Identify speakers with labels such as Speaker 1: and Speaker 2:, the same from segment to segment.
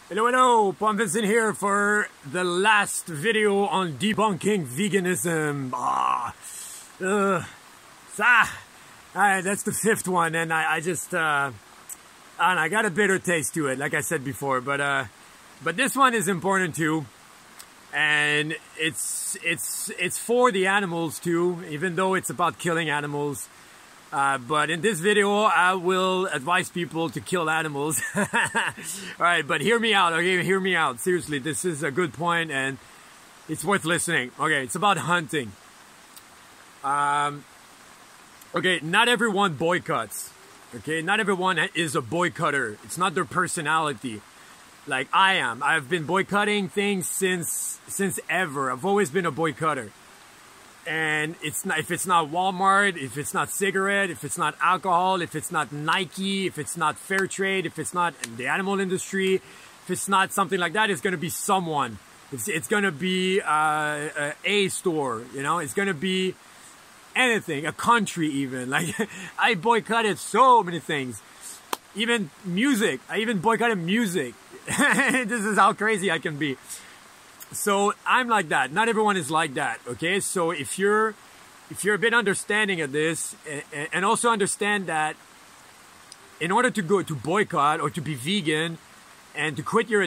Speaker 1: Hello, Palm Vincent here for the last video on debunking veganism. That's the fifth one, and I got a bitter taste to it, like I said before. But this one is important too, and it's for the animals too, even though it's about killing animals. But in this video, I will advise people to kill animals. Alright, but hear me out, okay? Hear me out. Seriously, this is a good point and it's worth listening. Okay, it's about hunting. Okay, not everyone boycotts. Okay, not everyone is a boycotter. It's not their personality. Like I am. I've been boycotting things since ever. I've always been a boycotter. And if it's not Walmart, if it's not cigarette, if it's not alcohol, if it's not Nike, if it's not fair trade, if it's not the animal industry, if it's not something like that, it's going to be someone. It's going to be a store, you know, it's going to be anything, a country even. Like I boycotted so many things, even music. I even boycotted music. This is how crazy I can be. So I'm like that. Not everyone is like that. Okay, so if you're a bit understanding of this, and also understand that in order to go to boycott or to be vegan and to quit your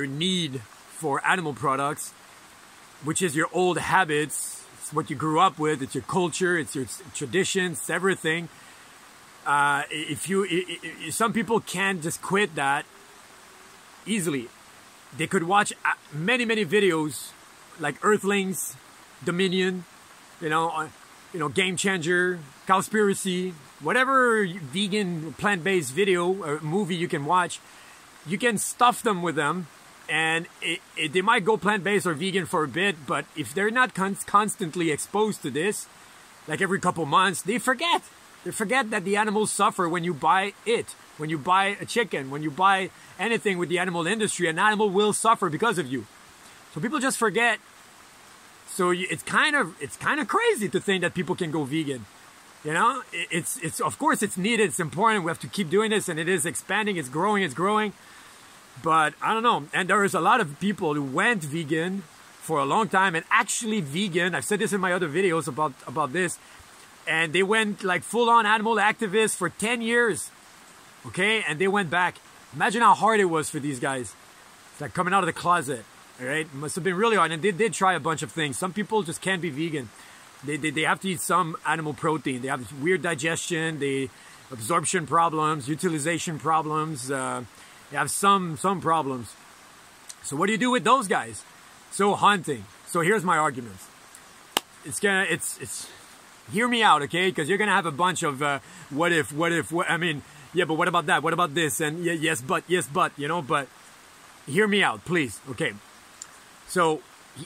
Speaker 1: need for animal products, which is your old habits, it's what you grew up with, it's your culture, it's your traditions, it's everything. Some people can't just quit that easily. They could watch many videos like Earthlings, Dominion, you know, Game Changer, Cowspiracy, whatever vegan plant-based video or movie you can watch. You can stuff them with them, and they might go plant-based or vegan for a bit, but if they're not constantly exposed to this, like every couple months, they forget. They forget that the animals suffer when you buy it. When you buy a chicken, when you buy anything with the animal industry, an animal will suffer because of you. So people just forget. So it's kind of crazy to think that people can go vegan. You know, it's of course it's needed, it's important. We have to keep doing this, and it is expanding, it's growing. But I don't know. And there is a lot of people who went vegan for a long time, and actually vegan. I've said this in my other videos about this, and they went like full-on animal activists for 10 years. Okay, and they went back. Imagine how hard it was for these guys. It's like coming out of the closet, all right? It must have been really hard, and they did try a bunch of things. Some people just can't be vegan. They have to eat some animal protein. They have weird digestion, absorption problems, utilization problems. They have some problems. So what do you do with those guys? So hunting. So here's my arguments. Hear me out, okay? Because you're gonna have a bunch of what if. I mean. Yeah, but what about that? What about this? And yeah, yes, but, you know, but hear me out, please. Okay. So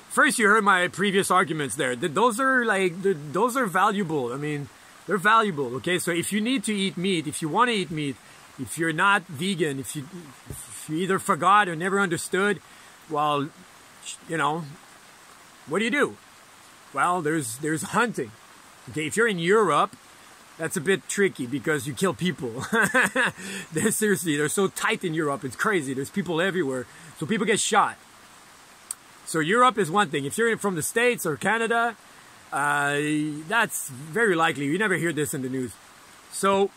Speaker 1: first you heard my previous arguments there. Those are valuable. I mean, they're valuable. Okay. So if you need to eat meat, if you want to eat meat, if you're not vegan, if you either forgot or never understood, well, you know, what do? Well, there's hunting. Okay. If you're in Europe, that's a bit tricky because you kill people. They're so tight in Europe. It's crazy. There's people everywhere. So people get shot. So Europe is one thing. If you're from the States or Canada, that's very likely. You never hear this in the news. So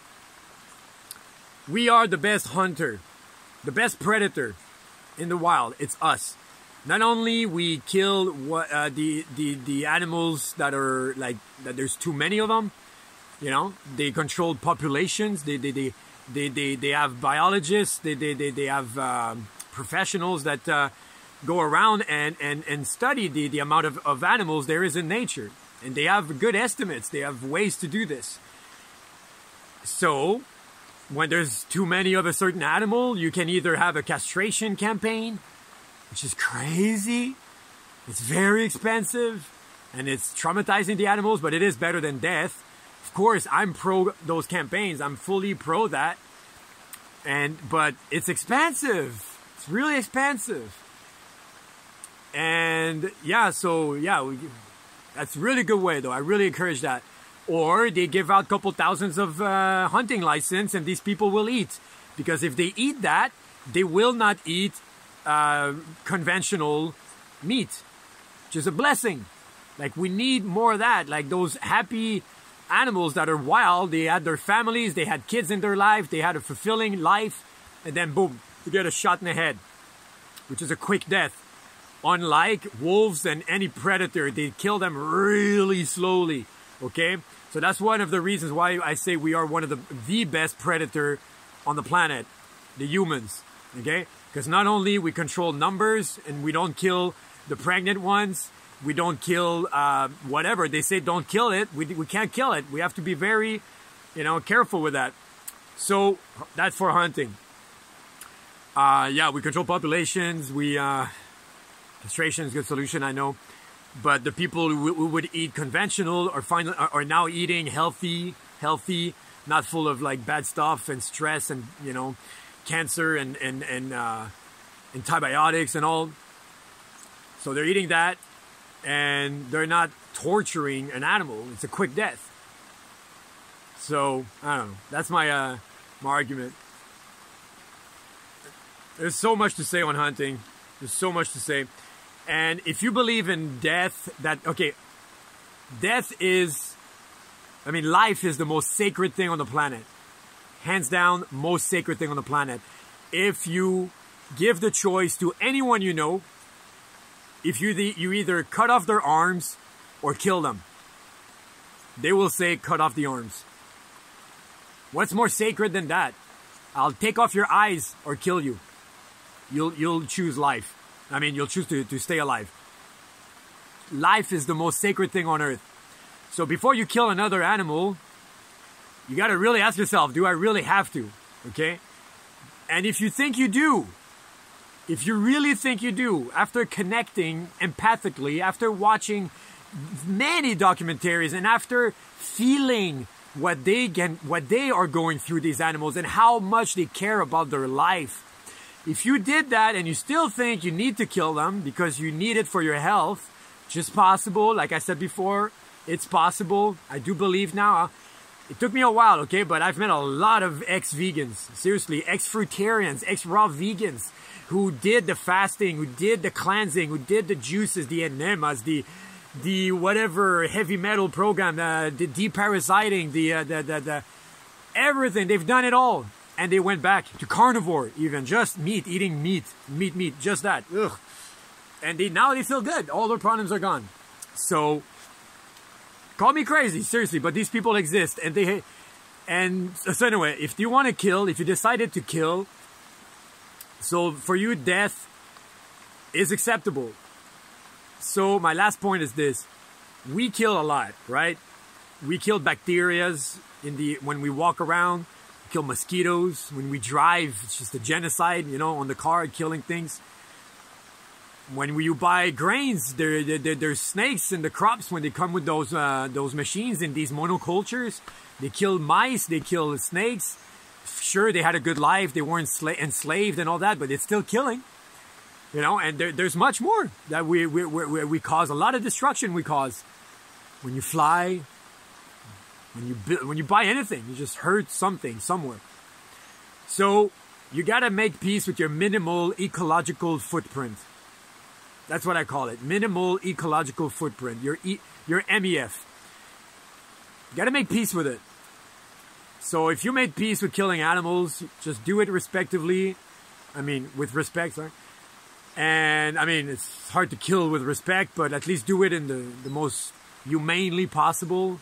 Speaker 1: we are the best hunter, the best predator in the wild. It's us. Not only we kill the animals that are like that. There's too many of them. You know, they control populations. They have biologists. They have professionals that go around and study the amount of animals there is in nature, and they have good estimates. They have ways to do this. So, when there's too many of a certain animal, you can either have a castration campaign, which is crazy. It's very expensive, and it's traumatizing the animals, but it is better than death. Of course, I'm pro those campaigns. I'm fully pro that. But it's expensive. It's really expensive. And yeah, so yeah, that's a really good way though. I really encourage that. Or they give out a couple thousands of hunting license and these people will eat. Because if they eat that, they will not eat conventional meat, which is a blessing. Like, we need more of that. Like, those happy animals that are wild, they had their families, they had kids in their life, they had a fulfilling life, and then boom, you get a shot in the head, which is a quick death. Unlike wolves and any predator, they kill them really slowly, okay? So that's one of the reasons why I say we are one of the best predator on the planet, the humans, okay? Because not only we control numbers and we don't kill the pregnant ones, we don't kill whatever. They say don't kill it. We can't kill it. We have to be very, careful with that. So that's for hunting. Yeah, we control populations. Castration is a good solution, I know. But the people who would eat conventional are now eating healthy, not full of like bad stuff and stress and cancer and antibiotics and all. So they're eating that, and they're not torturing an animal. It's a quick death. So I don't know. That's my my argument. There's so much to say on hunting. There's so much to say. And if you believe in death, death is, life is the most sacred thing on the planet. Hands down, most sacred thing on the planet. If you give the choice to anyone you know, if you either cut off their arms or kill them, they will say cut off the arms. What's more sacred than that? I'll take off your eyes or kill you. You'll choose life. You'll choose to stay alive. Life is the most sacred thing on earth. So before you kill another animal, you got to really ask yourself, do I really have to? Okay? And if you think you do, if you really think you do, after connecting empathically, after watching many documentaries, and after feeling what they are going through, these animals, and how much they care about their life, if you did that and you still think you need to kill them because you need it for your health, which is possible, like I said before, it's possible. I do believe now. It took me a while, okay, but I've met a lot of ex-vegans, seriously, ex-fruitarians, ex-raw vegans who did the fasting, who did the cleansing, who did the juices, the enemas, the whatever heavy metal program, the deparasiting, the everything. They've done it all. And they went back to carnivore, even just meat, eating meat, just that. Ugh. And now they feel good. All their problems are gone. So, call me crazy, seriously, but these people exist, and so anyway, if you want to kill, if you decided to kill, so for you, death is acceptable. So my last point is this: we kill a lot, right? We kill bacterias when we walk around. Kill mosquitoes. When we drive, it's just a genocide, on the car, killing things. When you buy grains, there's snakes in the crops when they come with those machines in these monocultures. They kill mice, they kill snakes. Sure, they had a good life, they weren't enslaved and all that, but it's still killing. And there's much more that we cause, a lot of destruction we cause. When you fly, when you buy anything, you just hurt something somewhere. So you gotta make peace with your minimal ecological footprint. That's what I call it. Minimal ecological footprint. Your MEF. You gotta make peace with it. So if you made peace with killing animals, just do it respectively. With respect, sorry. And it's hard to kill with respect, but at least do it in the most humanely possible.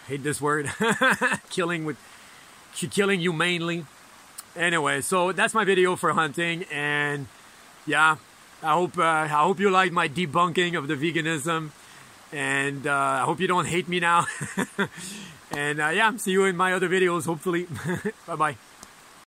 Speaker 1: Hate this word. Killing humanely. Anyway, so that's my video for hunting, and yeah, I hope you liked my debunking of the veganism, and I hope you don't hate me now. And yeah, see you in my other videos, hopefully. Bye bye.